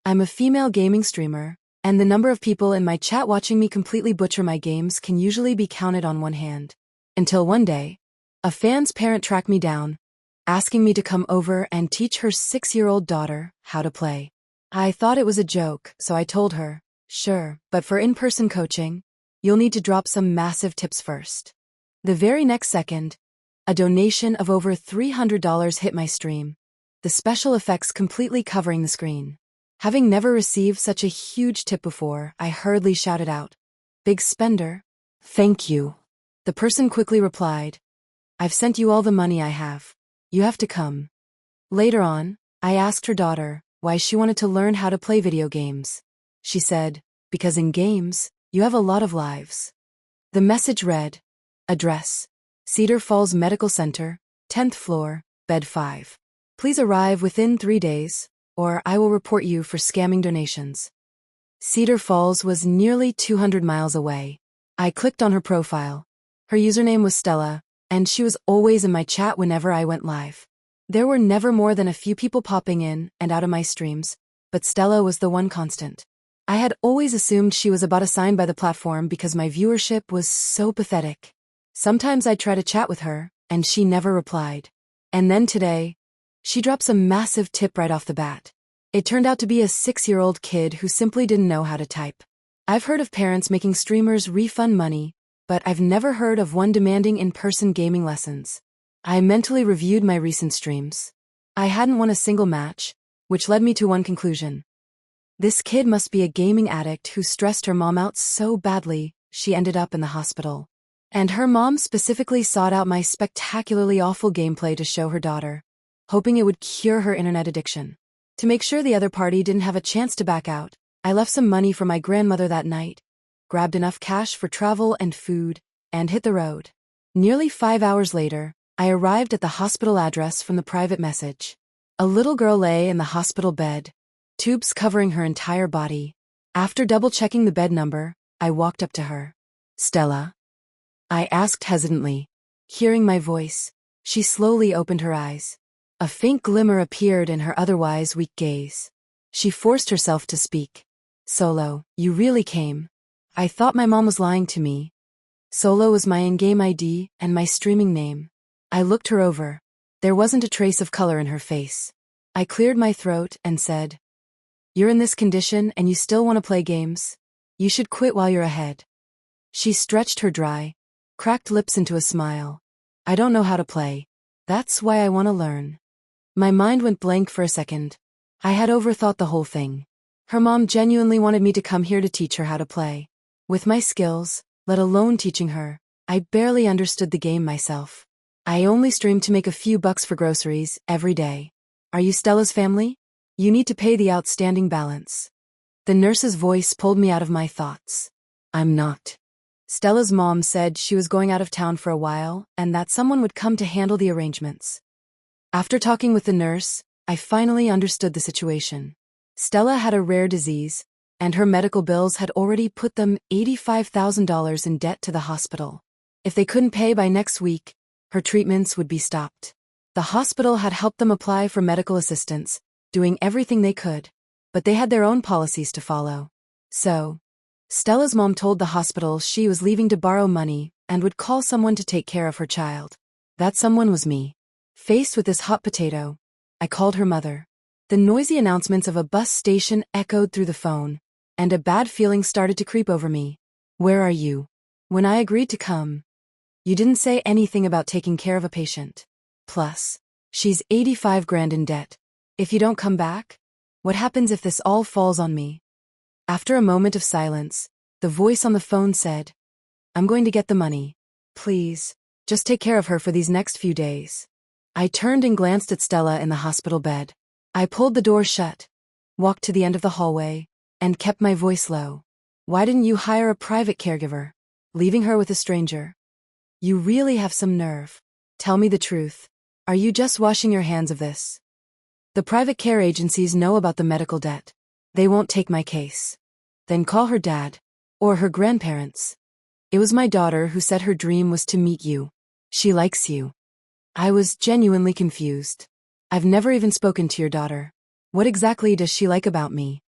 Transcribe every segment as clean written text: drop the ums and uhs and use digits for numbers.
I'm a female gaming streamer, and the number of people in my chat watching me completely butcher my games can usually be counted on one hand. Until one day, a fan's parent tracked me down, asking me to come over and teach her 6-year-old daughter how to play. I thought it was a joke, so I told her, sure, but for in-person coaching, you'll need to drop some massive tips first. The very next second, a donation of over $300 hit my stream, the special effects completely covering the screen. Having never received such a huge tip before, I hurriedly shouted out, "Big spender. Thank you." The person quickly replied, "I've sent you all the money I have. You have to come." Later on, I asked her daughter why she wanted to learn how to play video games. She said, "Because in games, you have a lot of lives." The message read, "Address: Cedar Falls Medical Center, 10th floor, bed 5. Please arrive within 3 days, or I will report you for scamming donations." Cedar Falls was nearly 200 miles away. I clicked on her profile. Her username was Stella, and she was always in my chat whenever I went live. There were never more than a few people popping in and out of my streams, but Stella was the one constant. I had always assumed she was about assigned by the platform because my viewership was so pathetic. Sometimes I'd try to chat with her, and she never replied. And then today, she drops a massive tip right off the bat. It turned out to be a 6-year-old kid who simply didn't know how to type. I've heard of parents making streamers refund money, but I've never heard of one demanding in-person gaming lessons. I mentally reviewed my recent streams. I hadn't won a single match, which led me to one conclusion. This kid must be a gaming addict who stressed her mom out so badly, she ended up in the hospital. And her mom specifically sought out my spectacularly awful gameplay to show her daughter, hoping it would cure her internet addiction. To make sure the other party didn't have a chance to back out, I left some money for my grandmother that night, grabbed enough cash for travel and food, and hit the road. Nearly 5 hours later, I arrived at the hospital address from the private message. A little girl lay in the hospital bed, tubes covering her entire body. After double-checking the bed number, I walked up to her. "Stella?" I asked hesitantly. Hearing my voice, she slowly opened her eyes. A faint glimmer appeared in her otherwise weak gaze. She forced herself to speak. "Solo, you really came. I thought my mom was lying to me." Solo was my in-game ID and my streaming name. I looked her over. There wasn't a trace of color in her face. I cleared my throat and said, "You're in this condition and you still want to play games? You should quit while you're ahead." She stretched her dry, cracked lips into a smile. "I don't know how to play. That's why I want to learn." My mind went blank for a second. I had overthought the whole thing. Her mom genuinely wanted me to come here to teach her how to play. With my skills, let alone teaching her, I barely understood the game myself. I only streamed to make a few bucks for groceries every day. "Are you Stella's family? You need to pay the outstanding balance." The nurse's voice pulled me out of my thoughts. "I'm not." Stella's mom said she was going out of town for a while and that someone would come to handle the arrangements. After talking with the nurse, I finally understood the situation. Stella had a rare disease, and her medical bills had already put them $85,000 in debt to the hospital. If they couldn't pay by next week, her treatments would be stopped. The hospital had helped them apply for medical assistance, doing everything they could, but they had their own policies to follow. So, Stella's mom told the hospital she was leaving to borrow money and would call someone to take care of her child. That someone was me. Faced with this hot potato, I called her mother. The noisy announcements of a bus station echoed through the phone, and a bad feeling started to creep over me. "Where are you?" "When I agreed to come." "You didn't say anything about taking care of a patient. Plus, she's 85 grand in debt. If you don't come back, what happens if this all falls on me?" After a moment of silence, the voice on the phone said, "I'm going to get the money. Please, just take care of her for these next few days." I turned and glanced at Stella in the hospital bed. I pulled the door shut, walked to the end of the hallway, and kept my voice low. "Why didn't you hire a private caregiver? Leaving her with a stranger? You really have some nerve. Tell me the truth. Are you just washing your hands of this?" "The private care agencies know about the medical debt. They won't take my case." "Then call her dad. Or her grandparents." "It was my daughter who said her dream was to meet you. She likes you." I was genuinely confused. "I've never even spoken to your daughter. What exactly does she like about me?"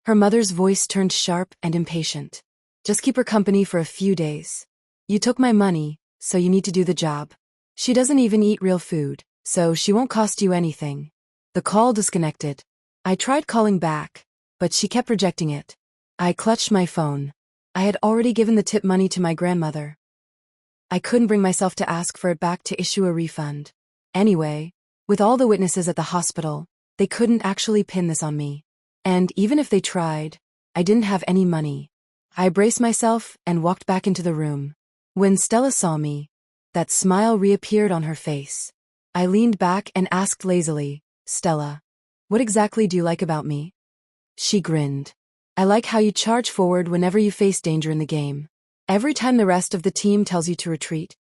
Her mother's voice turned sharp and impatient. Just keep her company for a few days. You took my money, so you need to do the job. She doesn't even eat real food, so she won't cost you anything. The call disconnected. I tried calling back, but she kept rejecting it. I clutched my phone. I had already given the tip money to my grandmother. I couldn't bring myself to ask for it back to issue a refund. Anyway, with all the witnesses at the hospital, they couldn't actually pin this on me. And even if they tried, I didn't have any money. I braced myself and walked back into the room. When Stella saw me, that smile reappeared on her face. I leaned back and asked lazily, "Stella, what exactly do you like about me?" She grinned. "I like how you charge forward whenever you face danger in the game. Every time the rest of the team tells you to retreat,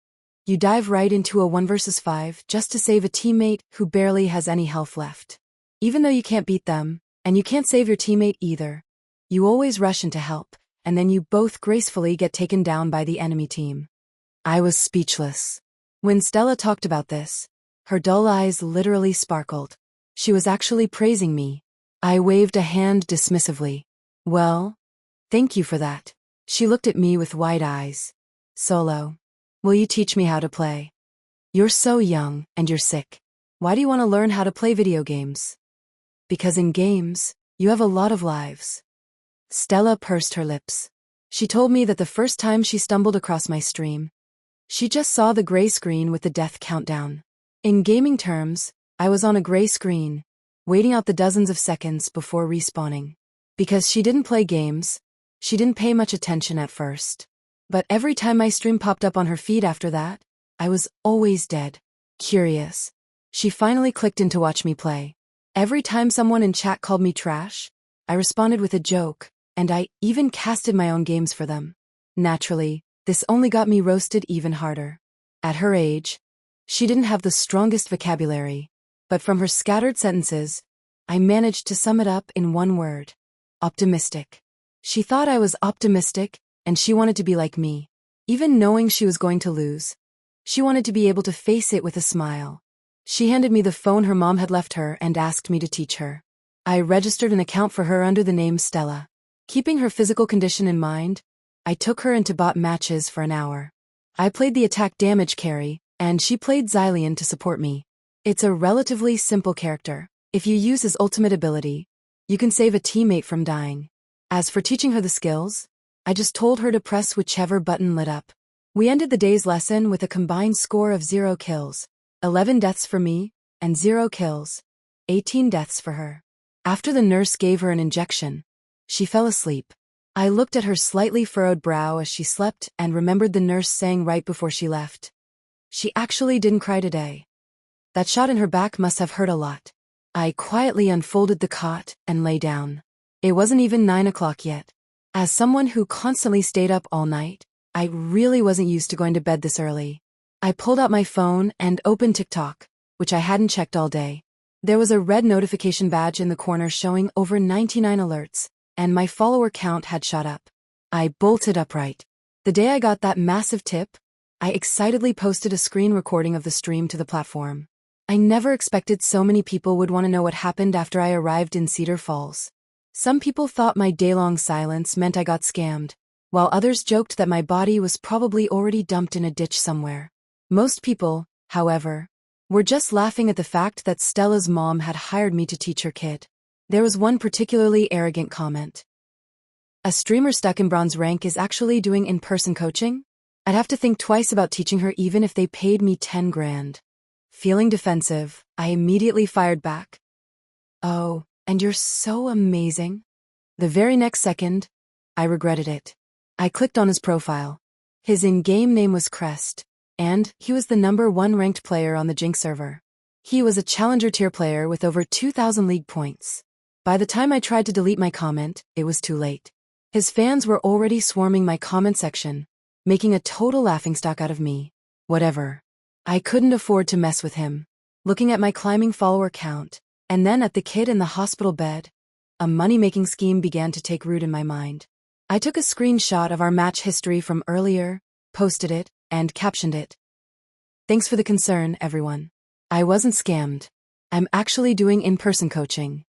you dive right into a 1 versus 5 just to save a teammate who barely has any health left. Even though you can't beat them, and you can't save your teammate either, you always rush in to help, and then you both gracefully get taken down by the enemy team." I was speechless. When Stella talked about this, her dull eyes literally sparkled. She was actually praising me. I waved a hand dismissively. "Well, thank you for that." She looked at me with wide eyes. "Solo, will you teach me how to play? You're so young, and you're sick. Why do you want to learn how to play video games?" "Because in games, you have a lot of lives." Stella pursed her lips. She told me that the first time she stumbled across my stream, she just saw the gray screen with the death countdown. In gaming terms, I was on a gray screen, waiting out the dozens of seconds before respawning. Because she didn't play games, she didn't pay much attention at first. But every time my stream popped up on her feed after that, I was always dead. Curious. She finally clicked in to watch me play. Every time someone in chat called me trash, I responded with a joke, and I even casted my own games for them. Naturally, this only got me roasted even harder. At her age, she didn't have the strongest vocabulary, but from her scattered sentences, I managed to sum it up in one word: optimistic. She thought I was optimistic, and she wanted to be like me. Even knowing she was going to lose, she wanted to be able to face it with a smile. She handed me the phone her mom had left her and asked me to teach her. I registered an account for her under the name Stella. Keeping her physical condition in mind, I took her into bot matches for an hour. I played the attack damage carry, and she played Xylian to support me. It's a relatively simple character. If you use his ultimate ability, you can save a teammate from dying. As for teaching her the skills, I just told her to press whichever button lit up. We ended the day's lesson with a combined score of 0 kills, 11 deaths for me, and 0 kills, 18 deaths for her. After the nurse gave her an injection, she fell asleep. I looked at her slightly furrowed brow as she slept and remembered the nurse saying right before she left, "She actually didn't cry today." That shot in her back must have hurt a lot. I quietly unfolded the cot and lay down. It wasn't even 9 o'clock yet. As someone who constantly stayed up all night, I really wasn't used to going to bed this early. I pulled out my phone and opened TikTok, which I hadn't checked all day. There was a red notification badge in the corner showing over 99 alerts, and my follower count had shot up. I bolted upright. The day I got that massive tip, I excitedly posted a screen recording of the stream to the platform. I never expected so many people would want to know what happened after I arrived in Cedar Falls. Some people thought my day-long silence meant I got scammed, while others joked that my body was probably already dumped in a ditch somewhere. Most people, however, were just laughing at the fact that Stella's mom had hired me to teach her kid. There was one particularly arrogant comment. "A streamer stuck in bronze rank is actually doing in-person coaching? I'd have to think twice about teaching her even if they paid me 10 grand. Feeling defensive, I immediately fired back. "Oh, and you're so amazing." The very next second, I regretted it. I clicked on his profile. His in-game name was Crest, and he was the #1 ranked player on the Jinx server. He was a challenger tier player with over 2,000 league points. By the time I tried to delete my comment, it was too late. His fans were already swarming my comment section, making a total laughingstock out of me. Whatever. I couldn't afford to mess with him. Looking at my climbing follower count, and then at the kid in the hospital bed, a money-making scheme began to take root in my mind. I took a screenshot of our match history from earlier, posted it, and captioned it. "Thanks for the concern, everyone. I wasn't scammed. I'm actually doing in-person coaching."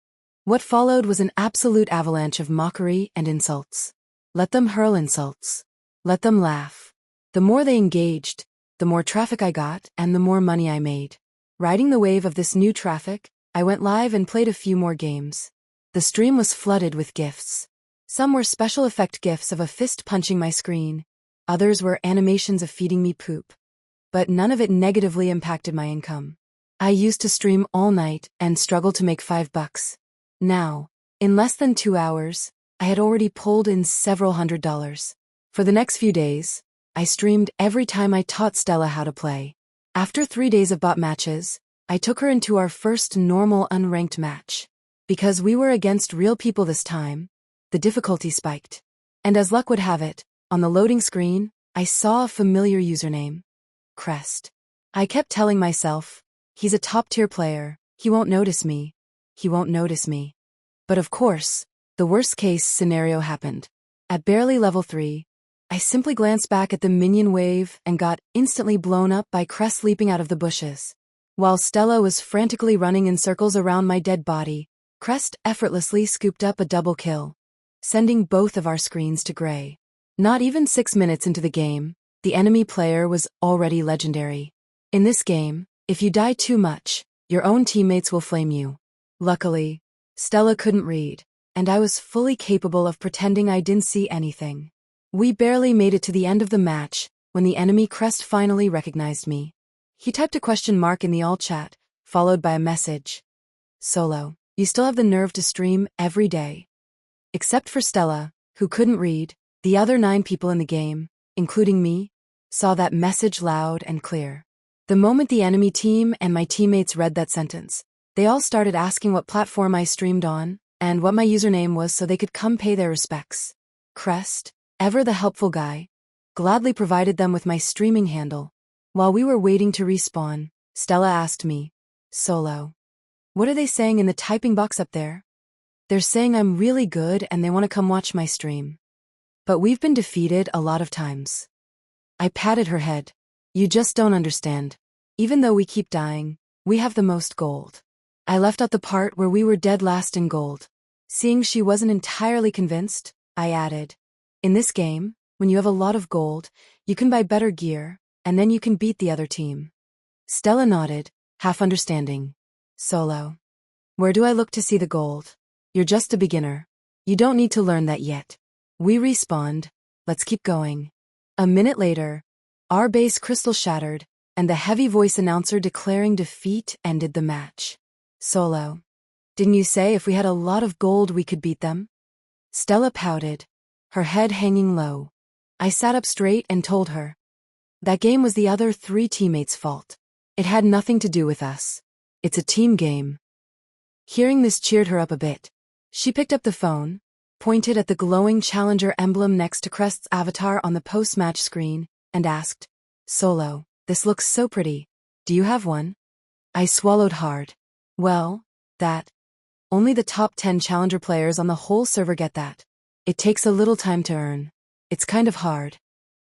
What followed was an absolute avalanche of mockery and insults. Let them hurl insults. Let them laugh. The more they engaged, the more traffic I got and the more money I made. Riding the wave of this new traffic, I went live and played a few more games. The stream was flooded with gifts. Some were special effect gifs of a fist punching my screen. Others were animations of feeding me poop. But none of it negatively impacted my income. I used to stream all night and struggle to make $5. Now, in less than 2 hours, I had already pulled in several $100s. For the next few days, I streamed every time I taught Stella how to play. After 3 days of bot matches, I took her into our first normal unranked match. Because we were against real people this time, the difficulty spiked. And as luck would have it, on the loading screen, I saw a familiar username. Crest. I kept telling myself, he's a top-tier player, he won't notice me. He won't notice me. But of course, the worst-case scenario happened. At barely level 3, I simply glanced back at the minion wave and got instantly blown up by Crest leaping out of the bushes. While Stella was frantically running in circles around my dead body, Crest effortlessly scooped up a double kill, sending both of our screens to gray. Not even 6 minutes into the game, the enemy player was already legendary. In this game, if you die too much, your own teammates will flame you. Luckily, Stella couldn't read, and I was fully capable of pretending I didn't see anything. We barely made it to the end of the match when the enemy Crest finally recognized me. He typed a question mark in the all chat, followed by a message. Solo, you still have the nerve to stream every day. Except for Stella, who couldn't read, the other 9 people in the game, including me, saw that message loud and clear. The moment the enemy team and my teammates read that sentence, they all started asking what platform I streamed on and what my username was so they could come pay their respects. Crest, ever the helpful guy, gladly provided them with my streaming handle. While we were waiting to respawn, Stella asked me, Solo, what are they saying in the typing box up there? They're saying I'm really good and they want to come watch my stream. But we've been defeated a lot of times. I patted her head. You just don't understand. Even though we keep dying, we have the most gold. I left out the part where we were dead last in gold. Seeing she wasn't entirely convinced, I added, in this game, when you have a lot of gold, you can buy better gear, and then you can beat the other team. Stella nodded, half understanding. Solo. Where do I look to see the gold? You're just a beginner. You don't need to learn that yet. We respawned. Let's keep going. A minute later, our base crystal shattered, and the heavy voice announcer declaring defeat ended the match. Solo. Didn't you say if we had a lot of gold we could beat them? Stella pouted, her head hanging low. I sat up straight and told her. That game was the other 3 teammates' fault. It had nothing to do with us. It's a team game. Hearing this cheered her up a bit. She picked up the phone, pointed at the glowing challenger emblem next to Crest's avatar on the post-match screen, and asked, Solo, this looks so pretty. Do you have one? I swallowed hard. Well, only the top 10 challenger players on the whole server get that. It takes a little time to earn. It's kind of hard.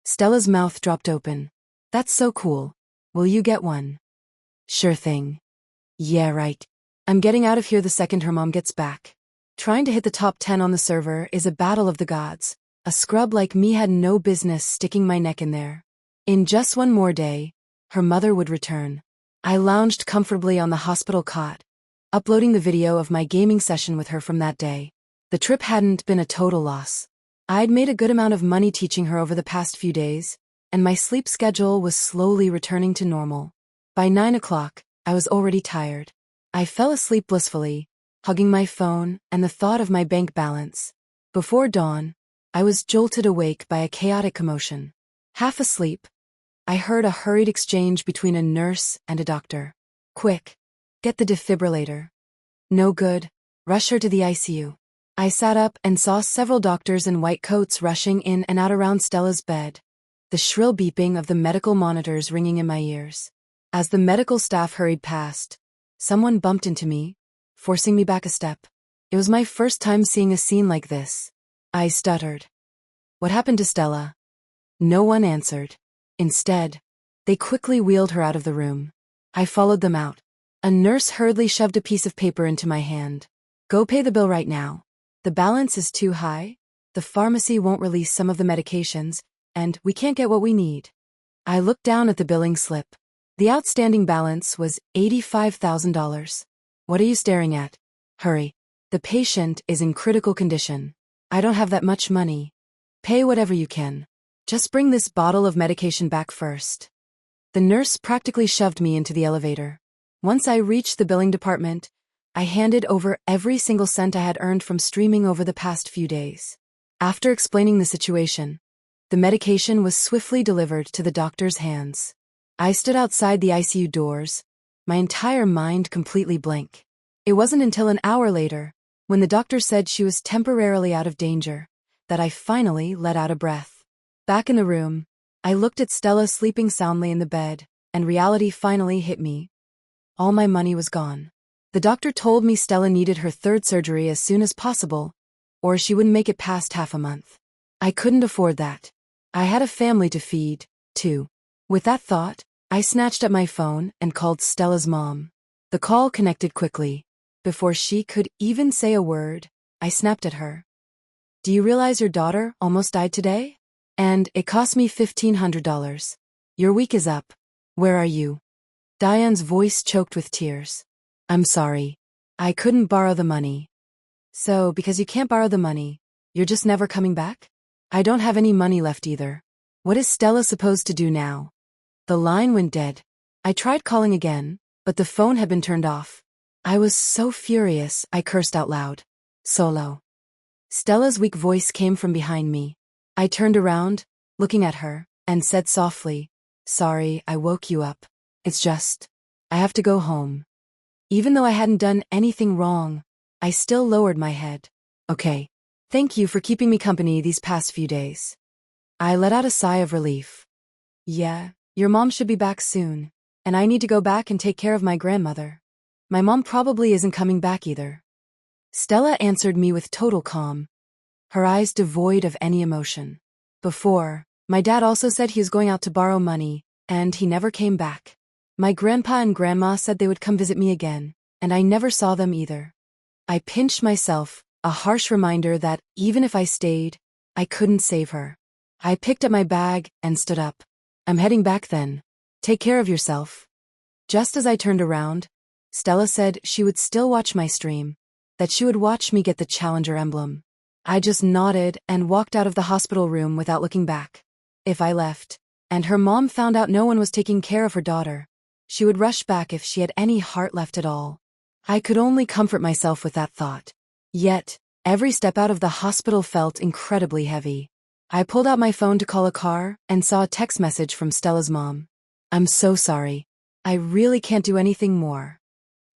Stella's mouth dropped open. That's so cool. Will you get one? Sure thing. Yeah, right. I'm getting out of here the second her mom gets back. Trying to hit the top 10 on the server is a battle of the gods. A scrub like me had no business sticking my neck in there. In just one more day, her mother would return. I lounged comfortably on the hospital cot, uploading the video of my gaming session with her from that day. The trip hadn't been a total loss. I'd made a good amount of money teaching her over the past few days, and my sleep schedule was slowly returning to normal. By 9 o'clock, I was already tired. I fell asleep blissfully, hugging my phone and the thought of my bank balance. Before dawn, I was jolted awake by a chaotic commotion. Half asleep, I heard a hurried exchange between a nurse and a doctor. Quick, get the defibrillator. No good, rush her to the ICU. I sat up and saw several doctors in white coats rushing in and out around Stella's bed, the shrill beeping of the medical monitors ringing in my ears. As the medical staff hurried past, someone bumped into me, forcing me back a step. It was my first time seeing a scene like this. I stuttered. What happened to Stella? No one answered. Instead, they quickly wheeled her out of the room. I followed them out. A nurse hurriedly shoved a piece of paper into my hand. Go pay the bill right now. The balance is too high, the pharmacy won't release some of the medications, and we can't get what we need. I looked down at the billing slip. The outstanding balance was $85,000. What are you staring at? Hurry. The patient is in critical condition. I don't have that much money. Pay whatever you can. Just bring this bottle of medication back first. The nurse practically shoved me into the elevator. Once I reached the billing department, I handed over every single cent I had earned from streaming over the past few days. After explaining the situation, the medication was swiftly delivered to the doctor's hands. I stood outside the ICU doors, my entire mind completely blank. It wasn't until an hour later, when the doctor said she was temporarily out of danger, that I finally let out a breath. Back in the room, I looked at Stella sleeping soundly in the bed, and reality finally hit me. All my money was gone. The doctor told me Stella needed her third surgery as soon as possible, or she wouldn't make it past half a month. I couldn't afford that. I had a family to feed, too. With that thought, I snatched up my phone and called Stella's mom. The call connected quickly. Before she could even say a word, I snapped at her. Do you realize your daughter almost died today? And it cost me $1,500. Your week is up. Where are you? Diane's voice choked with tears. I'm sorry. I couldn't borrow the money. So, because you can't borrow the money, you're just never coming back? I don't have any money left either. What is Stella supposed to do now? The line went dead. I tried calling again, but the phone had been turned off. I was so furious, I cursed out loud. Solo. Stella's weak voice came from behind me. I turned around, looking at her, and said softly, Sorry, I woke you up. It's just, I have to go home. Even though I hadn't done anything wrong, I still lowered my head. Okay. Thank you for keeping me company these past few days. I let out a sigh of relief. Yeah, your mom should be back soon, and I need to go back and take care of my grandmother. My mom probably isn't coming back either. Stella answered me with total calm, her eyes devoid of any emotion. Before, my dad also said he was going out to borrow money, and he never came back. My grandpa and grandma said they would come visit me again, and I never saw them either. I pinched myself, a harsh reminder that, even if I stayed, I couldn't save her. I picked up my bag and stood up. I'm heading back then. Take care of yourself. Just as I turned around, Stella said she would still watch my stream, that she would watch me get the Challenger emblem. I just nodded and walked out of the hospital room without looking back. If I left, and her mom found out no one was taking care of her daughter, she would rush back if she had any heart left at all. I could only comfort myself with that thought. Yet, every step out of the hospital felt incredibly heavy. I pulled out my phone to call a car and saw a text message from Stella's mom. I'm so sorry. I really can't do anything more.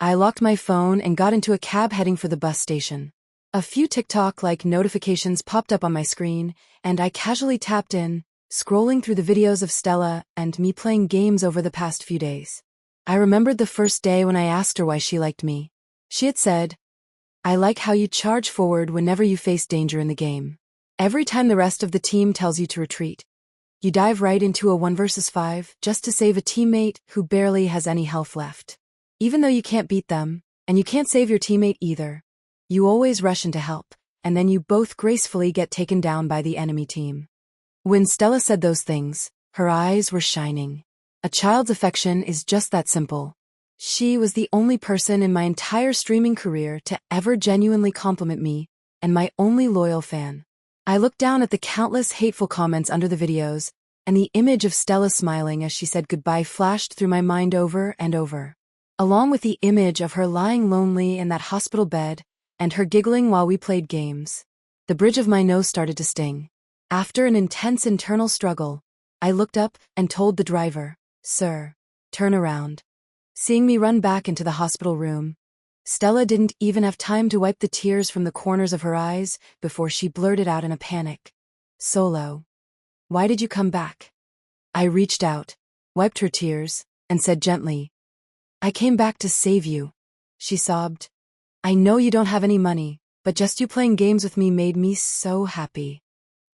I locked my phone and got into a cab heading for the bus station. A few TikTok-like notifications popped up on my screen, and I casually tapped in, scrolling through the videos of Stella and me playing games over the past few days. I remembered the first day when I asked her why she liked me. She had said, I like how you charge forward whenever you face danger in the game. Every time the rest of the team tells you to retreat, you dive right into a 1 versus 5 just to save a teammate who barely has any health left. Even though you can't beat them, and you can't save your teammate either, you always rush in to help, and then you both gracefully get taken down by the enemy team. When Stella said those things, her eyes were shining. A child's affection is just that simple. She was the only person in my entire streaming career to ever genuinely compliment me, and my only loyal fan. I looked down at the countless hateful comments under the videos, and the image of Stella smiling as she said goodbye flashed through my mind over and over. Along with the image of her lying lonely in that hospital bed, and her giggling while we played games. The bridge of my nose started to sting. After an intense internal struggle, I looked up and told the driver, Sir, turn around. Seeing me run back into the hospital room, Stella didn't even have time to wipe the tears from the corners of her eyes before she blurted out in a panic. Solo. Why did you come back? I reached out, wiped her tears, and said gently, I came back to save you. She sobbed. I know you don't have any money, but just you playing games with me made me so happy.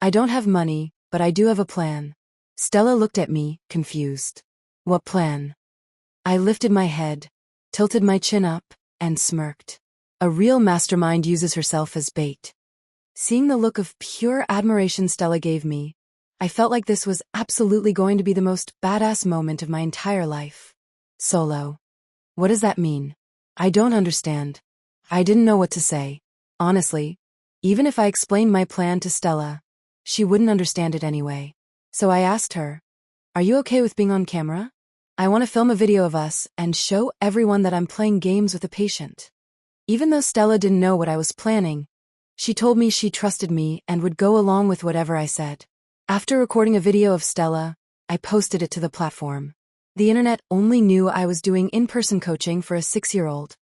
I don't have money, but I do have a plan. Stella looked at me, confused. What plan? I lifted my head, tilted my chin up, and smirked. A real mastermind uses herself as bait. Seeing the look of pure admiration Stella gave me, I felt like this was absolutely going to be the most badass moment of my entire life. Solo. What does that mean? I don't understand. I didn't know what to say. Honestly, even if I explained my plan to Stella, she wouldn't understand it anyway. So I asked her, "Are you okay with being on camera? I want to film a video of us and show everyone that I'm playing games with a patient." Even though Stella didn't know what I was planning, she told me she trusted me and would go along with whatever I said. After recording a video of Stella, I posted it to the platform. The internet only knew I was doing in-person coaching for a 6-year-old.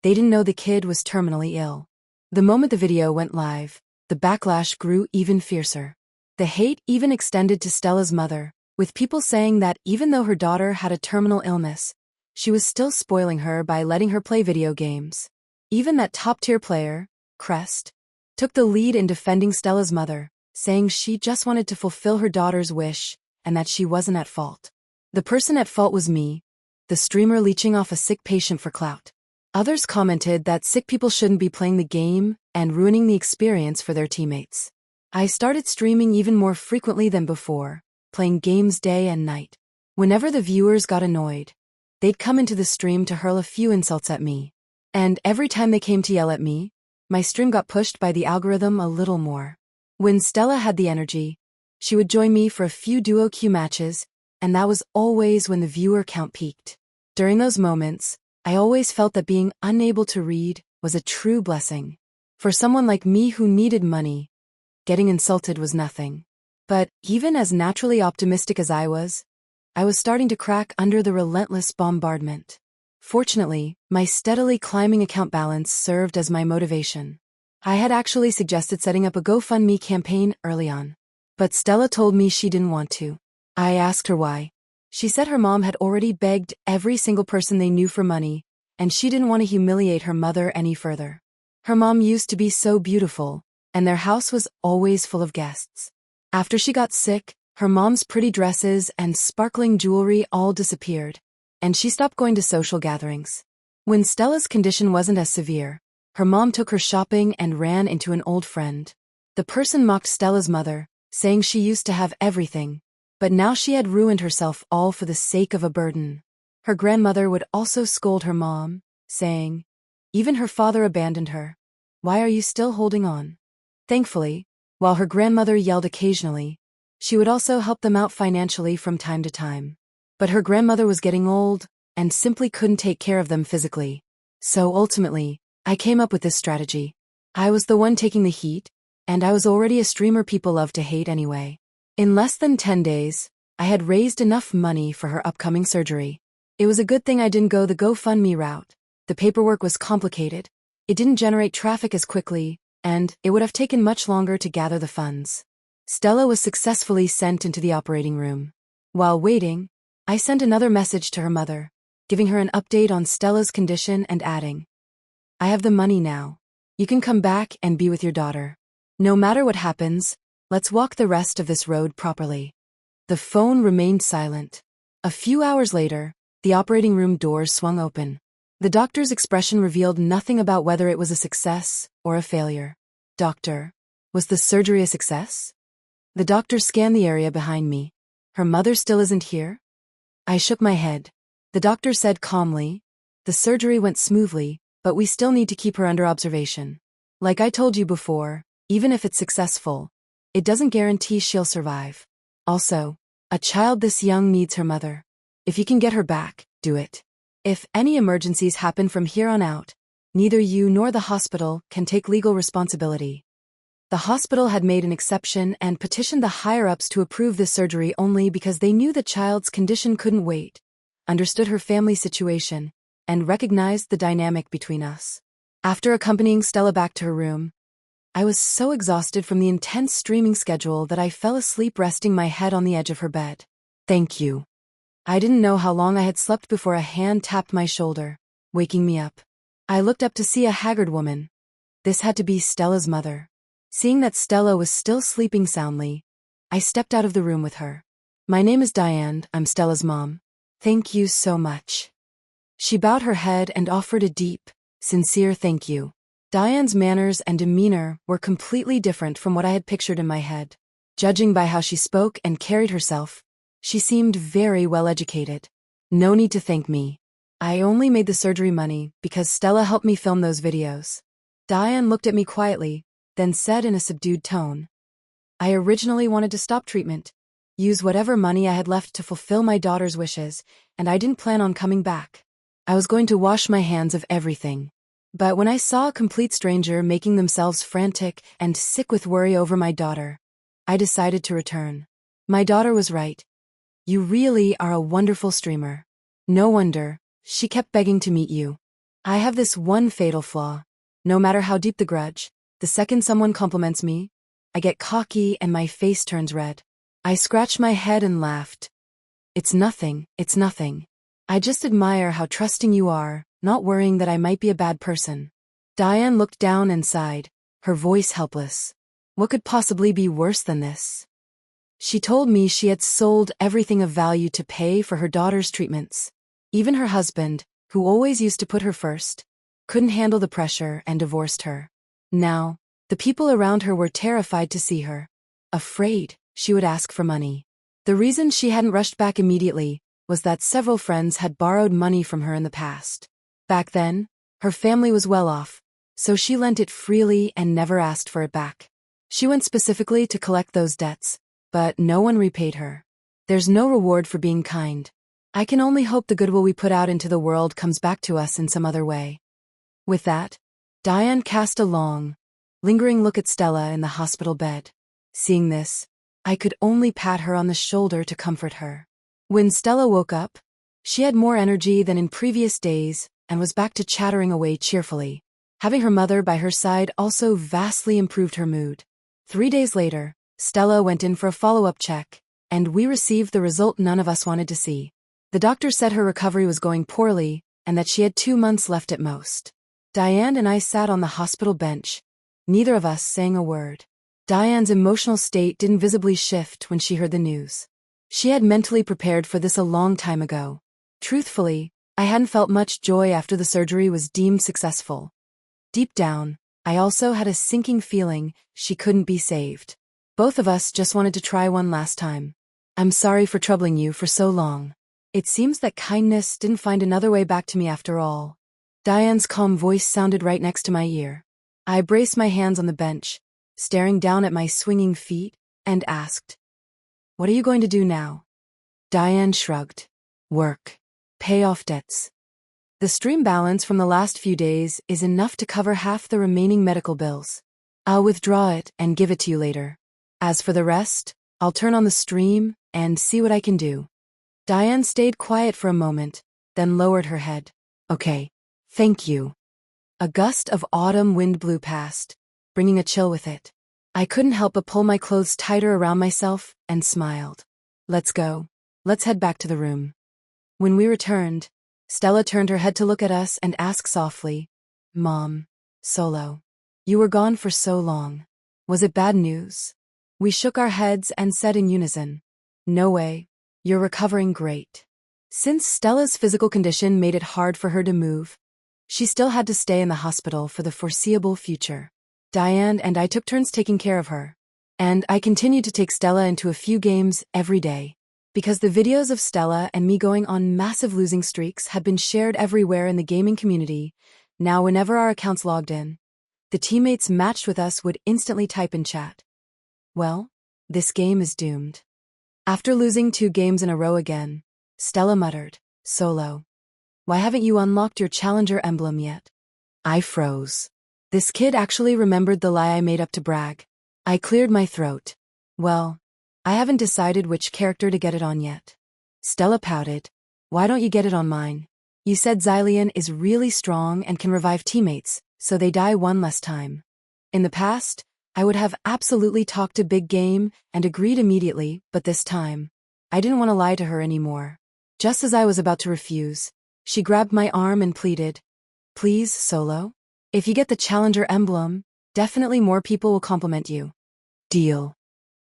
They didn't know the kid was terminally ill. The moment the video went live, the backlash grew even fiercer. The hate even extended to Stella's mother, with people saying that even though her daughter had a terminal illness, she was still spoiling her by letting her play video games. Even that top-tier player, Crest, took the lead in defending Stella's mother, saying she just wanted to fulfill her daughter's wish and that she wasn't at fault. The person at fault was me, the streamer leeching off a sick patient for clout. Others commented that sick people shouldn't be playing the game and ruining the experience for their teammates. I started streaming even more frequently than before, playing games day and night. Whenever the viewers got annoyed, they'd come into the stream to hurl a few insults at me. And every time they came to yell at me, my stream got pushed by the algorithm a little more. When Stella had the energy, she would join me for a few duo queue matches, and that was always when the viewer count peaked. During those moments, I always felt that being unable to read was a true blessing. For someone like me who needed money, getting insulted was nothing. But even as naturally optimistic as I was starting to crack under the relentless bombardment. Fortunately, my steadily climbing account balance served as my motivation. I had actually suggested setting up a GoFundMe campaign early on. But Stella told me she didn't want to. I asked her why. She said her mom had already begged every single person they knew for money, and she didn't want to humiliate her mother any further. Her mom used to be so beautiful, and their house was always full of guests. After she got sick, her mom's pretty dresses and sparkling jewelry all disappeared, and she stopped going to social gatherings. When Stella's condition wasn't as severe, her mom took her shopping and ran into an old friend. The person mocked Stella's mother, saying she used to have everything, but now she had ruined herself all for the sake of a burden. Her grandmother would also scold her mom, saying, "Even her father abandoned her. Why are you still holding on?" Thankfully, while her grandmother yelled occasionally, she would also help them out financially from time to time. But her grandmother was getting old and simply couldn't take care of them physically. So ultimately, I came up with this strategy. I was the one taking the heat, and I was already a streamer people love to hate anyway. In less than 10 days, I had raised enough money for her upcoming surgery. It was a good thing I didn't go the GoFundMe route. The paperwork was complicated, it didn't generate traffic as quickly, and it would have taken much longer to gather the funds. Stella was successfully sent into the operating room. While waiting, I sent another message to her mother, giving her an update on Stella's condition and adding, "I have the money now. You can come back and be with your daughter. No matter what happens, let's walk the rest of this road properly." The phone remained silent. A few hours later, the operating room doors swung open. The doctor's expression revealed nothing about whether it was a success or a failure. "Doctor, was the surgery a success?" The doctor scanned the area behind me. "Her mother still isn't here?" I shook my head. The doctor said calmly, "The surgery went smoothly, but we still need to keep her under observation. Like I told you before, even if it's successful, it doesn't guarantee she'll survive. Also, a child this young needs her mother. If you can get her back, do it. If any emergencies happen from here on out, neither you nor the hospital can take legal responsibility." The hospital had made an exception and petitioned the higher-ups to approve this surgery only because they knew the child's condition couldn't wait, understood her family's situation, and recognized the dynamic between us. After accompanying Stella back to her room, I was so exhausted from the intense streaming schedule that I fell asleep resting my head on the edge of her bed. "Thank you." I didn't know how long I had slept before a hand tapped my shoulder, waking me up. I looked up to see a haggard woman. This had to be Stella's mother. Seeing that Stella was still sleeping soundly, I stepped out of the room with her. "My name is Diane, I'm Stella's mom. Thank you so much." She bowed her head and offered a deep, sincere thank you. Diane's manners and demeanor were completely different from what I had pictured in my head. Judging by how she spoke and carried herself, she seemed very well educated. No need to thank me. I only made the surgery money because Stella helped me film those videos. Diane looked at me quietly, then said in a subdued tone, I originally wanted to stop treatment, use whatever money I had left to fulfill my daughter's wishes, and I didn't plan on coming back. I was going to wash my hands of everything. But when I saw a complete stranger making themselves frantic and sick with worry over my daughter, I decided to return. My daughter was right. You really are a wonderful streamer. No wonder she kept begging to meet you. I have this one fatal flaw. No matter how deep the grudge, the second someone compliments me, I get cocky and my face turns red. I scratched my head and laughed. It's nothing. I just admire how trusting you are, not worrying that I might be a bad person. Diane looked down and sighed, her voice helpless. What could possibly be worse than this? She told me she had sold everything of value to pay for her daughter's treatments. Even her husband, who always used to put her first, couldn't handle the pressure and divorced her. Now, the people around her were terrified to see her, afraid she would ask for money. The reason she hadn't rushed back immediately was that several friends had borrowed money from her in the past. Back then, her family was well off, so she lent it freely and never asked for it back. She went specifically to collect those debts, but no one repaid her. There's no reward for being kind. I can only hope the goodwill we put out into the world comes back to us in some other way. With that, Diane cast a long, lingering look at Stella in the hospital bed. Seeing this, I could only pat her on the shoulder to comfort her. When Stella woke up, she had more energy than in previous days and was back to chattering away cheerfully. Having her mother by her side also vastly improved her mood. 3 days later, Stella went in for a follow-up check, and we received the result none of us wanted to see. The doctor said her recovery was going poorly and that she had 2 months left at most. Diane and I sat on the hospital bench, neither of us saying a word. Diane's emotional state didn't visibly shift when she heard the news. She had mentally prepared for this a long time ago. Truthfully, I hadn't felt much joy after the surgery was deemed successful. Deep down, I also had a sinking feeling she couldn't be saved. Both of us just wanted to try one last time. I'm sorry for troubling you for so long. It seems that kindness didn't find another way back to me after all. Diane's calm voice sounded right next to my ear. I braced my hands on the bench, staring down at my swinging feet, and asked, What are you going to do now? Diane shrugged. Work. Pay off debts. The stream balance from the last few days is enough to cover half the remaining medical bills. I'll withdraw it and give it to you later. As for the rest, I'll turn on the stream and see what I can do. Diane stayed quiet for a moment, then lowered her head. Okay, thank you. A gust of autumn wind blew past, bringing a chill with it. I couldn't help but pull my clothes tighter around myself and smiled. Let's go. Let's head back to the room. When we returned, Stella turned her head to look at us and asked softly, Mom, Solo, you were gone for so long. Was it bad news? We shook our heads and said in unison, No way, you're recovering great. Since Stella's physical condition made it hard for her to move, she still had to stay in the hospital for the foreseeable future. Diane and I took turns taking care of her, and I continued to take Stella into a few games every day. Because the videos of Stella and me going on massive losing streaks had been shared everywhere in the gaming community, now whenever our accounts logged in, the teammates matched with us would instantly type in chat, Well, this game is doomed. After losing 2 games in a row again, Stella muttered, Solo, why haven't you unlocked your challenger emblem yet? I froze. This kid actually remembered the lie I made up to brag. I cleared my throat. Well, I haven't decided which character to get it on yet. Stella pouted. Why don't you get it on mine? You said Xylian is really strong and can revive teammates, so they die one less time. In the past, I would have absolutely talked to Big Game and agreed immediately, but this time, I didn't want to lie to her anymore. Just as I was about to refuse, she grabbed my arm and pleaded, Please, Solo? If you get the challenger emblem, definitely more people will compliment you. Deal.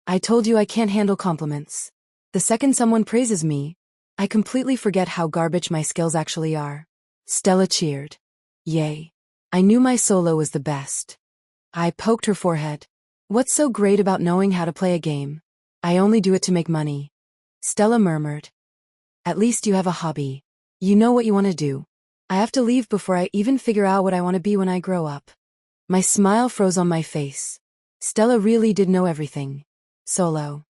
I told you I can't handle compliments. The second someone praises me, I completely forget how garbage my skills actually are. Stella cheered. Yay. I knew my solo was the best. I poked her forehead. What's so great about knowing how to play a game? I only do it to make money. Stella murmured. At least you have a hobby. You know what you want to do. I have to leave before I even figure out what I want to be when I grow up. My smile froze on my face. Stella really did know everything. Solo.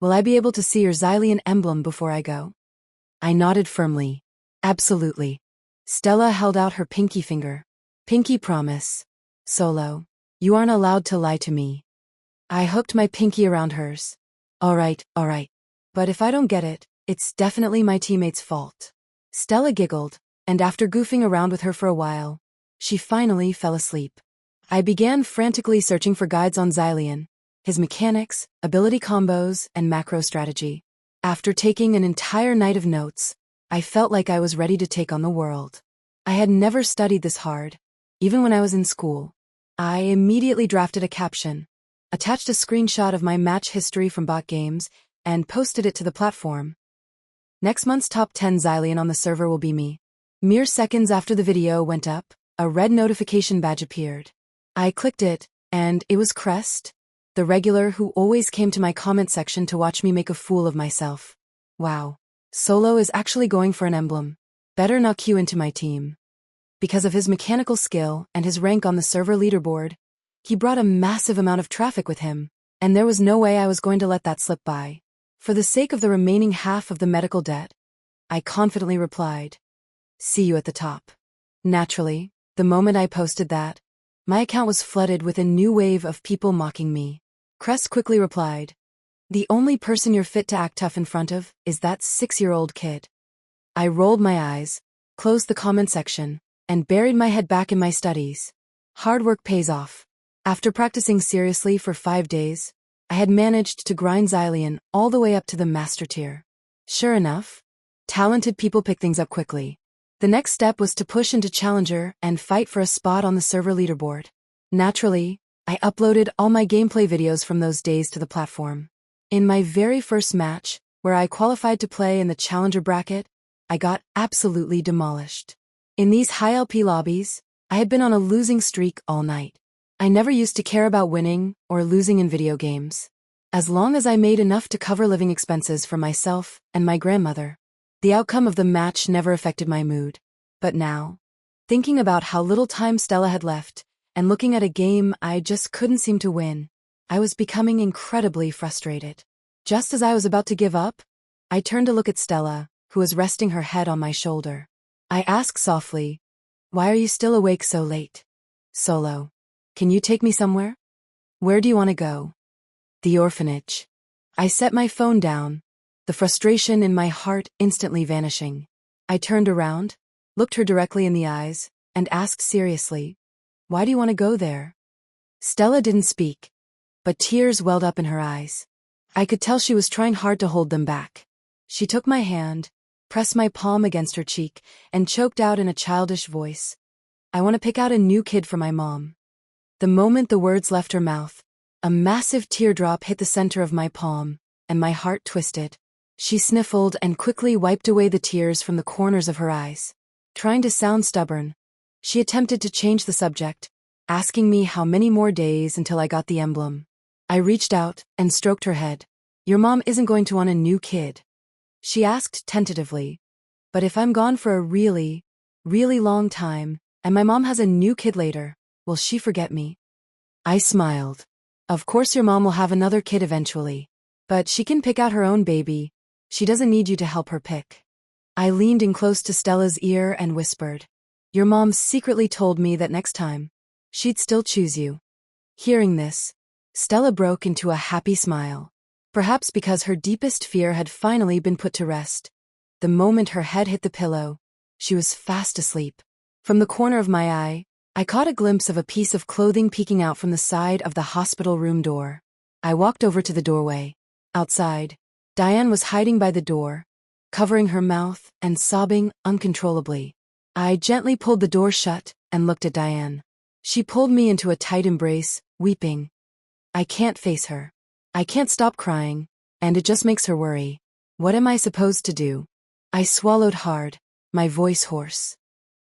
Will I be able to see your Xylean emblem before I go? I nodded firmly. Absolutely. Stella held out her pinky finger. Pinky promise. Solo. You aren't allowed to lie to me. I hooked my pinky around hers. All right. But if I don't get it, it's definitely my teammate's fault. Stella giggled, and after goofing around with her for a while, she finally fell asleep. I began frantically searching for guides on Xylean, his mechanics, ability combos, and macro strategy. After taking an entire night of notes, I felt like I was ready to take on the world. I had never studied this hard, even when I was in school. I immediately drafted a caption, attached a screenshot of my match history from bot games, and posted it to the platform. Next month's top 10 Xylean on the server will be me. Mere seconds after the video went up, a red notification badge appeared. I clicked it, and it was Crest, the regular who always came to my comment section to watch me make a fool of myself. Wow. Solo is actually going for an emblem. Better not queue into my team. Because of his mechanical skill and his rank on the server leaderboard, he brought a massive amount of traffic with him, and there was no way I was going to let that slip by. For the sake of the remaining half of the medical debt, I confidently replied, "See you at the top." Naturally, the moment I posted that, my account was flooded with a new wave of people mocking me. Crest quickly replied, "The only person you're fit to act tough in front of is that 6-year-old kid." I rolled my eyes, closed the comment section, and buried my head back in my studies. Hard work pays off. After practicing seriously for 5 days, I had managed to grind Xylean all the way up to the master tier. Sure enough, talented people pick things up quickly. The next step was to push into Challenger and fight for a spot on the server leaderboard. Naturally, I uploaded all my gameplay videos from those days to the platform. In my very first match, where I qualified to play in the Challenger bracket, I got absolutely demolished. In these high LP lobbies, I had been on a losing streak all night. I never used to care about winning or losing in video games. As long as I made enough to cover living expenses for myself and my grandmother, the outcome of the match never affected my mood. But now, thinking about how little time Stella had left, and looking at a game I just couldn't seem to win, I was becoming incredibly frustrated. Just as I was about to give up, I turned to look at Stella, who was resting her head on my shoulder. I asked softly, "Why are you still awake so late?" "Solo. Can you take me somewhere?" "Where do you want to go?" "The orphanage." I set my phone down, the frustration in my heart instantly vanishing. I turned around, looked her directly in the eyes, and asked seriously, "Why do you want to go there?" Stella didn't speak, but tears welled up in her eyes. I could tell she was trying hard to hold them back. She took my hand, pressed my palm against her cheek, and choked out in a childish voice, "I want to pick out a new kid for my mom." The moment the words left her mouth, a massive teardrop hit the center of my palm, and my heart twisted. She sniffled and quickly wiped away the tears from the corners of her eyes. Trying to sound stubborn, she attempted to change the subject, asking me how many more days until I got the emblem. I reached out and stroked her head. "Your mom isn't going to want a new kid." She asked tentatively, "But if I'm gone for a really, really long time, and my mom has a new kid later, will she forget me?" I smiled. "Of course your mom will have another kid eventually. But she can pick out her own baby. She doesn't need you to help her pick." I leaned in close to Stella's ear and whispered, "Your mom secretly told me that next time, she'd still choose you." Hearing this, Stella broke into a happy smile. Perhaps because her deepest fear had finally been put to rest. The moment her head hit the pillow, she was fast asleep. From the corner of my eye, I caught a glimpse of a piece of clothing peeking out from the side of the hospital room door. I walked over to the doorway. Outside, Diane was hiding by the door, covering her mouth and sobbing uncontrollably. I gently pulled the door shut and looked at Diane. She pulled me into a tight embrace, weeping. I can't face her. I can't stop crying, and it just makes her worry. What am I supposed to do? I swallowed hard, my voice hoarse.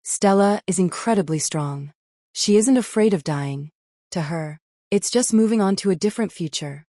Stella is incredibly strong. She isn't afraid of dying. To her, it's just moving on to a different future.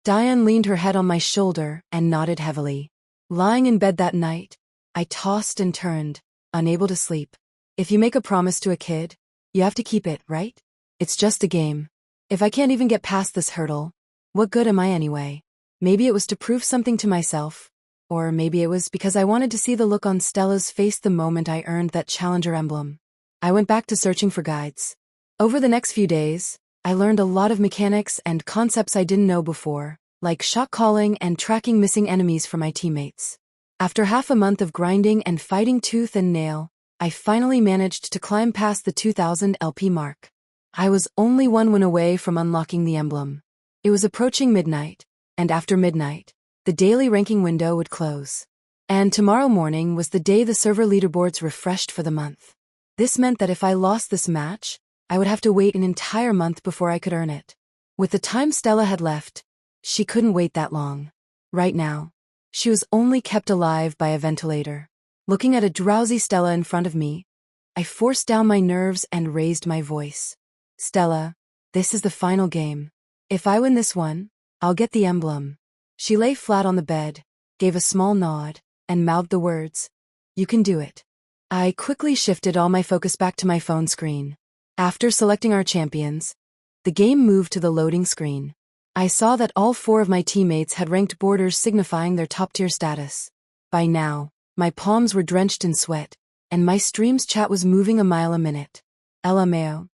Diane leaned her head on my shoulder and nodded heavily. Lying in bed that night, I tossed and turned, unable to sleep. If you make a promise to a kid, you have to keep it, right? It's just a game. If I can't even get past this hurdle, what good am I anyway? Maybe it was to prove something to myself. Or maybe it was because I wanted to see the look on Stella's face the moment I earned that Challenger emblem. I went back to searching for guides. Over the next few days, I learned a lot of mechanics and concepts I didn't know before, like shot calling and tracking missing enemies for my teammates. After half a month of grinding and fighting tooth and nail, I finally managed to climb past the 2000 LP mark. I was only one win away from unlocking the emblem. It was approaching midnight, and after midnight, the daily ranking window would close. And tomorrow morning was the day the server leaderboards refreshed for the month. This meant that if I lost this match, I would have to wait an entire month before I could earn it. With the time Stella had left, she couldn't wait that long. Right now, she was only kept alive by a ventilator. Looking at a drowsy Stella in front of me, I forced down my nerves and raised my voice. Stella, this is the final game. If I win this one, I'll get the emblem. She lay flat on the bed, gave a small nod, and mouthed the words, "You can do it." I quickly shifted all my focus back to my phone screen. After selecting our champions, the game moved to the loading screen. I saw that all 4 of my teammates had ranked borders signifying their top-tier status. By now, my palms were drenched in sweat, and my stream's chat was moving a mile a minute. LMAO.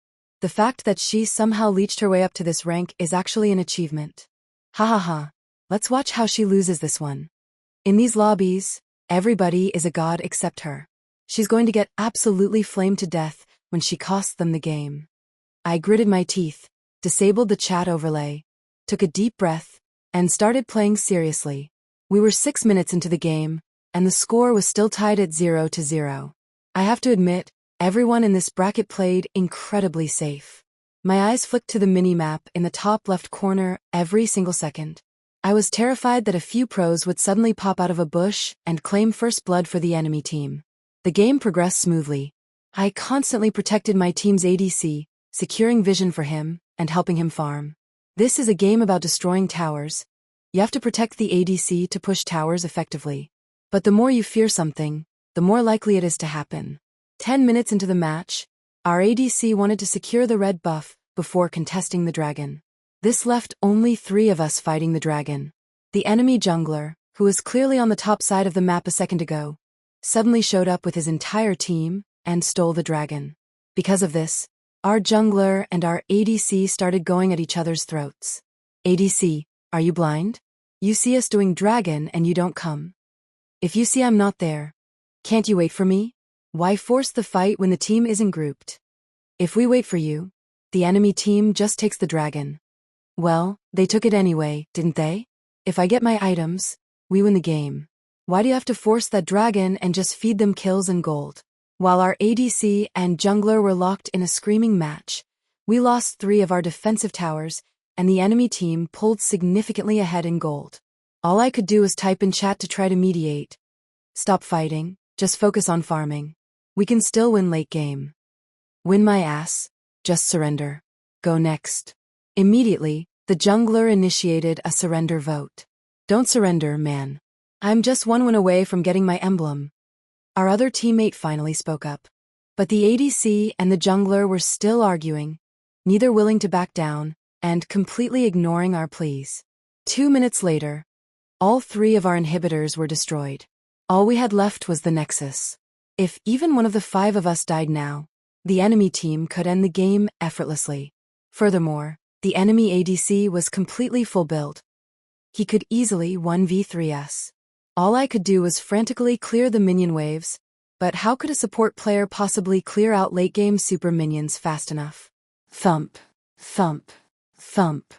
The fact that she somehow leached her way up to this rank is actually an achievement. Ha ha ha. Let's watch how she loses this one. In these lobbies, everybody is a god except her. She's going to get absolutely flamed to death when she costs them the game. I gritted my teeth, disabled the chat overlay, took a deep breath, and started playing seriously. We were 6 minutes into the game, and the score was still tied at 0-0. I have to admit, everyone in this bracket played incredibly safe. My eyes flicked to the mini-map in the top left corner every single second. I was terrified that a few pros would suddenly pop out of a bush and claim first blood for the enemy team. The game progressed smoothly. I constantly protected my team's ADC, securing vision for him and helping him farm. This is a game about destroying towers. You have to protect the ADC to push towers effectively. But the more you fear something, the more likely it is to happen. 10 minutes into the match, our ADC wanted to secure the red buff before contesting the dragon. This left only 3 of us fighting the dragon. The enemy jungler, who was clearly on the top side of the map a second ago, suddenly showed up with his entire team and stole the dragon. Because of this, our jungler and our ADC started going at each other's throats. ADC, are you blind? You see us doing dragon and you don't come. If you see I'm not there, can't you wait for me? Why force the fight when the team isn't grouped? If we wait for you, the enemy team just takes the dragon. Well, they took it anyway, didn't they? If I get my items, we win the game. Why do you have to force that dragon and just feed them kills and gold? While our ADC and jungler were locked in a screaming match, we lost 3 of our defensive towers, and the enemy team pulled significantly ahead in gold. All I could do was type in chat to try to mediate. Stop fighting, just focus on farming. We can still win late game. Win my ass, just surrender. Go next. Immediately, the jungler initiated a surrender vote. Don't surrender, man. I'm just 1 win away from getting my emblem. Our other teammate finally spoke up. But the ADC and the jungler were still arguing, neither willing to back down, and completely ignoring our pleas. 2 minutes later, all 3 of our inhibitors were destroyed. All we had left was the Nexus. If even one of the 5 of us died now, the enemy team could end the game effortlessly. Furthermore, the enemy ADC was completely full build. He could easily 1v3 us. All I could do was frantically clear the minion waves, but how could a support player possibly clear out late-game super minions fast enough? Thump, thump, thump.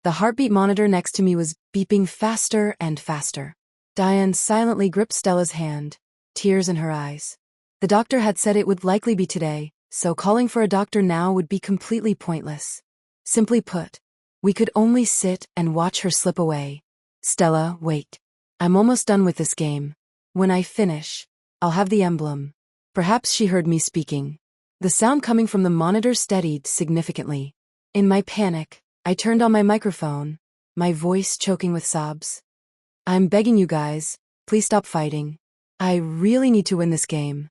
The heartbeat monitor next to me was beeping faster and faster. Diane silently gripped Stella's hand, tears in her eyes. The doctor had said it would likely be today, so calling for a doctor now would be completely pointless. Simply put, we could only sit and watch her slip away. Stella, wait. I'm almost done with this game. When I finish, I'll have the emblem. Perhaps she heard me speaking. The sound coming from the monitor steadied significantly. In my panic, I turned on my microphone, my voice choking with sobs. I'm begging you guys, please stop fighting. I really need to win this game.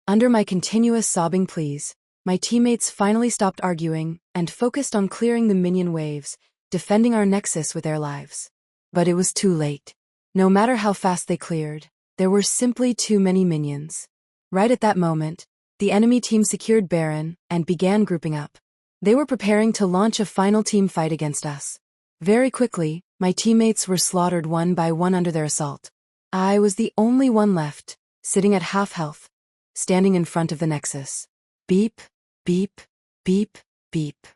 Under my continuous sobbing pleas, my teammates finally stopped arguing and focused on clearing the minion waves, defending our nexus with their lives. But it was too late. No matter how fast they cleared, there were simply too many minions. Right at that moment, the enemy team secured Baron and began grouping up. They were preparing to launch a final team fight against us. Very quickly, my teammates were slaughtered one by one under their assault. I was the only one left, sitting at half health, standing in front of the nexus. Beep, beep, beep, beep.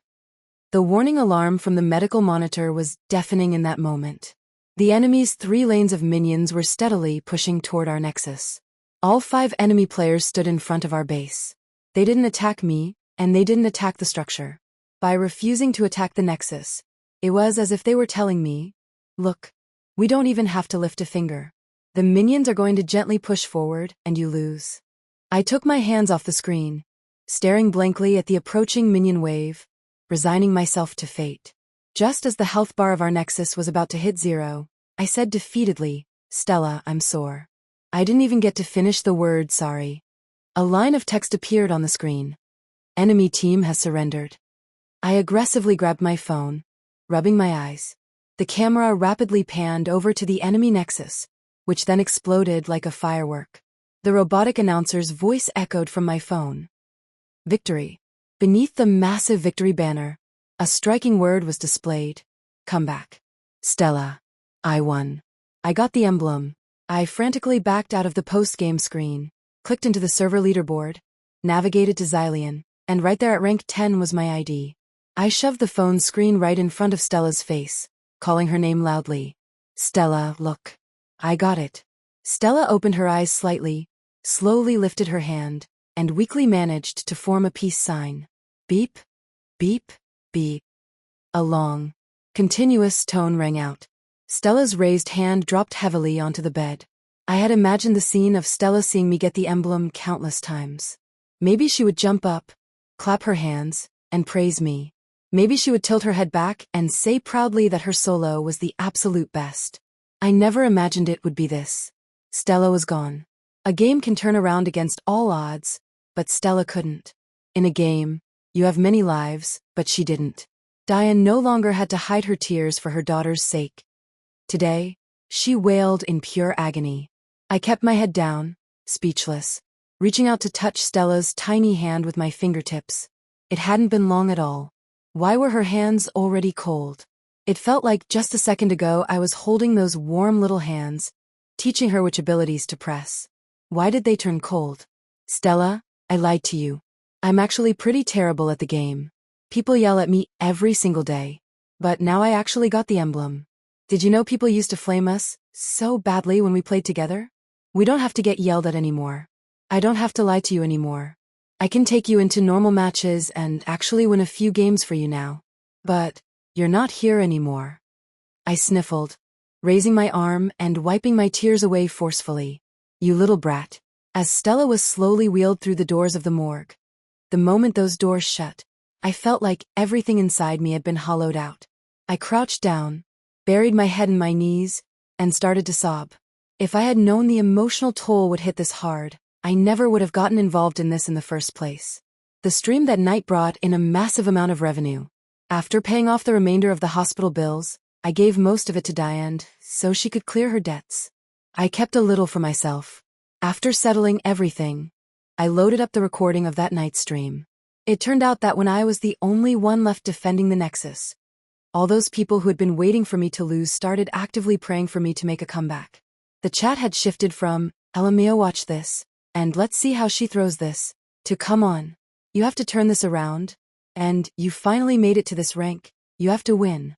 The warning alarm from the medical monitor was deafening in that moment. The enemy's 3 lanes of minions were steadily pushing toward our nexus. All 5 enemy players stood in front of our base. They didn't attack me, and they didn't attack the structure. By refusing to attack the nexus, it was as if they were telling me, look, we don't even have to lift a finger. The minions are going to gently push forward, and you lose. I took my hands off the screen, staring blankly at the approaching minion wave, resigning myself to fate. Just as the health bar of our nexus was about to hit 0, I said defeatedly, Stella, I'm sore. I didn't even get to finish the word sorry. A line of text appeared on the screen. Enemy team has surrendered. I aggressively grabbed my phone, rubbing my eyes. The camera rapidly panned over to the enemy nexus, which then exploded like a firework. The robotic announcer's voice echoed from my phone. Victory. Beneath the massive victory banner, a striking word was displayed. Comeback. Stella. I won. I got the emblem. I frantically backed out of the post-game screen, clicked into the server leaderboard, navigated to Xylian, and right there at rank 10 was my ID. I shoved the phone screen right in front of Stella's face, calling her name loudly. Stella, look. I got it. Stella opened her eyes slightly, slowly lifted her hand, and weakly managed to form a peace sign. Beep, beep, beep. A long, continuous tone rang out. Stella's raised hand dropped heavily onto the bed. I had imagined the scene of Stella seeing me get the emblem countless times. Maybe she would jump up, clap her hands, and praise me. Maybe she would tilt her head back and say proudly that her solo was the absolute best. I never imagined it would be this. Stella was gone. A game can turn around against all odds, but Stella couldn't. In a game, you have many lives, but she didn't. Diane no longer had to hide her tears for her daughter's sake. Today, she wailed in pure agony. I kept my head down, speechless, reaching out to touch Stella's tiny hand with my fingertips. It hadn't been long at all. Why were her hands already cold? It felt like just a second ago I was holding those warm little hands, teaching her which abilities to press. Why did they turn cold? Stella, I lied to you. I'm actually pretty terrible at the game. People yell at me every single day. But now I actually got the emblem. Did you know people used to flame us so badly when we played together? We don't have to get yelled at anymore. I don't have to lie to you anymore. I can take you into normal matches and actually win a few games for you now. But you're not here anymore. I sniffled, raising my arm and wiping my tears away forcefully. You little brat. As Stella was slowly wheeled through the doors of the morgue. The moment those doors shut, I felt like everything inside me had been hollowed out. I crouched down, buried my head in my knees, and started to sob. If I had known the emotional toll would hit this hard, I never would have gotten involved in this in the first place. The stream that night brought in a massive amount of revenue. After paying off the remainder of the hospital bills, I gave most of it to Diane so she could clear her debts. I kept a little for myself. After settling everything, I loaded up the recording of that night stream. It turned out that when I was the only one left defending the Nexus, all those people who had been waiting for me to lose started actively praying for me to make a comeback. The chat had shifted from, "Elamio, watch this," and "let's see how she throws this," to "come on. You have to turn this around," and "you finally made it to this rank. You have to win."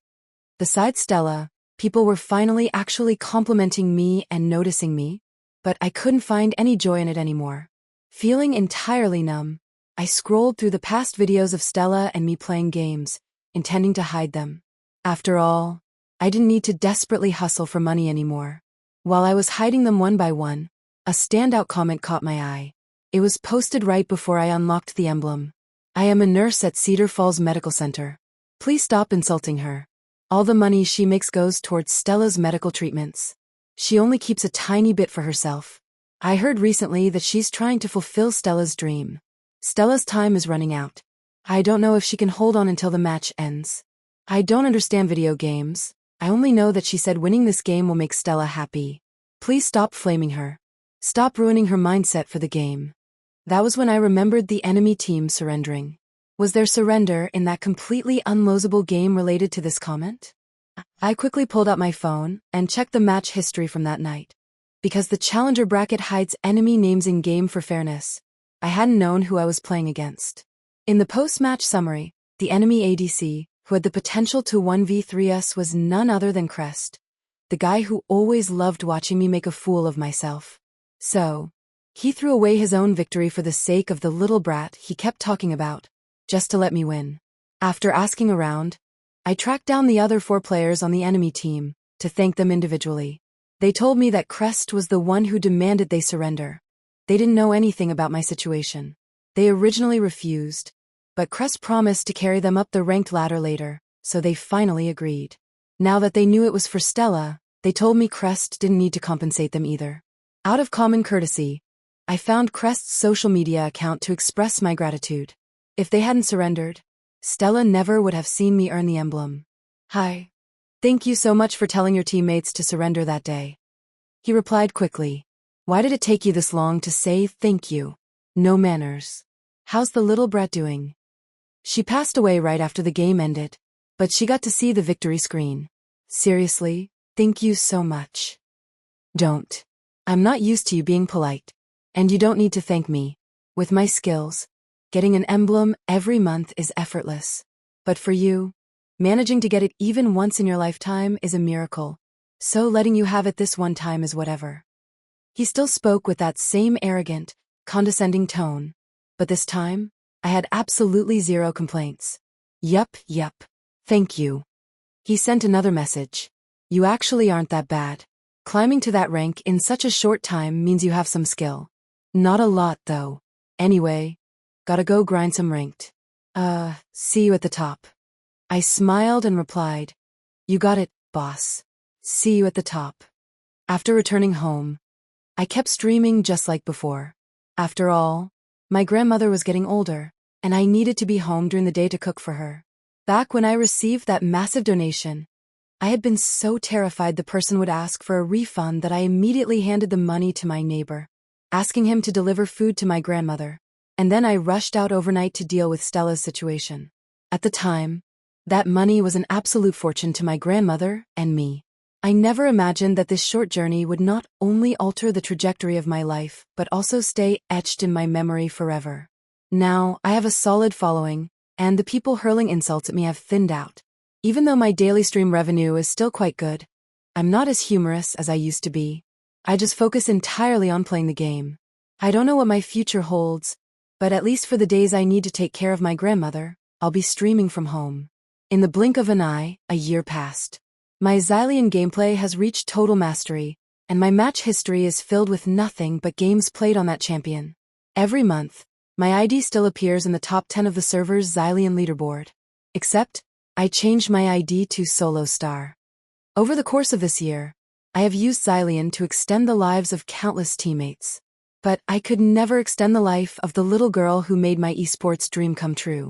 Besides Stella, people were finally actually complimenting me and noticing me, but I couldn't find any joy in it anymore. Feeling entirely numb, I scrolled through the past videos of Stella and me playing games, intending to hide them. After all, I didn't need to desperately hustle for money anymore. While I was hiding them one by one, a standout comment caught my eye. It was posted right before I unlocked the emblem. I am a nurse at Cedar Falls Medical Center. Please stop insulting her. All the money she makes goes towards Stella's medical treatments. She only keeps a tiny bit for herself. I heard recently that she's trying to fulfill Stella's dream. Stella's time is running out. I don't know if she can hold on until the match ends. I don't understand video games. I only know that she said winning this game will make Stella happy. Please stop flaming her. Stop ruining her mindset for the game. That was when I remembered the enemy team surrendering. Was there surrender in that completely unlosable game related to this comment? I quickly pulled out my phone and checked the match history from that night. Because the challenger bracket hides enemy names in-game for fairness, I hadn't known who I was playing against. In the post-match summary, the enemy ADC, who had the potential to 1v3 us, was none other than Crest, the guy who always loved watching me make a fool of myself. So, he threw away his own victory for the sake of the little brat he kept talking about, just to let me win. After asking around, I tracked down the other 4 players on the enemy team to thank them individually. They told me that Crest was the one who demanded they surrender. They didn't know anything about my situation. They originally refused, but Crest promised to carry them up the ranked ladder later, so they finally agreed. Now that they knew it was for Stella, they told me Crest didn't need to compensate them either. Out of common courtesy, I found Crest's social media account to express my gratitude. If they hadn't surrendered, Stella never would have seen me earn the emblem. Hi. Thank you so much for telling your teammates to surrender that day. He replied quickly. Why did it take you this long to say thank you? No manners. How's the little brat doing? She passed away right after the game ended, but she got to see the victory screen. Seriously, thank you so much. Don't. I'm not used to you being polite. And you don't need to thank me. With my skills, getting an emblem every month is effortless. But for you, managing to get it even once in your lifetime is a miracle. So letting you have it this one time is whatever. He still spoke with that same arrogant, condescending tone. But this time, I had absolutely zero complaints. Yup. Thank you. He sent another message. You actually aren't that bad. Climbing to that rank in such a short time means you have some skill. Not a lot, though. Anyway, gotta go grind some ranked. See you at the top. I smiled and replied, You got it, boss. See you at the top. After returning home, I kept streaming just like before. After all, my grandmother was getting older, and I needed to be home during the day to cook for her. Back when I received that massive donation, I had been so terrified the person would ask for a refund that I immediately handed the money to my neighbor, asking him to deliver food to my grandmother, and then I rushed out overnight to deal with Stella's situation. At the time, that money was an absolute fortune to my grandmother and me. I never imagined that this short journey would not only alter the trajectory of my life, but also stay etched in my memory forever. Now, I have a solid following, and the people hurling insults at me have thinned out. Even though my daily stream revenue is still quite good, I'm not as humorous as I used to be. I just focus entirely on playing the game. I don't know what my future holds, but at least for the days I need to take care of my grandmother, I'll be streaming from home. In the blink of an eye, a year passed. My Xylian gameplay has reached total mastery, and my match history is filled with nothing but games played on that champion. Every month, my ID still appears in the top 10 of the server's Xylian leaderboard. Except, I changed my ID to Solo Star. Over the course of this year, I have used Xylian to extend the lives of countless teammates. But I could never extend the life of the little girl who made my esports dream come true.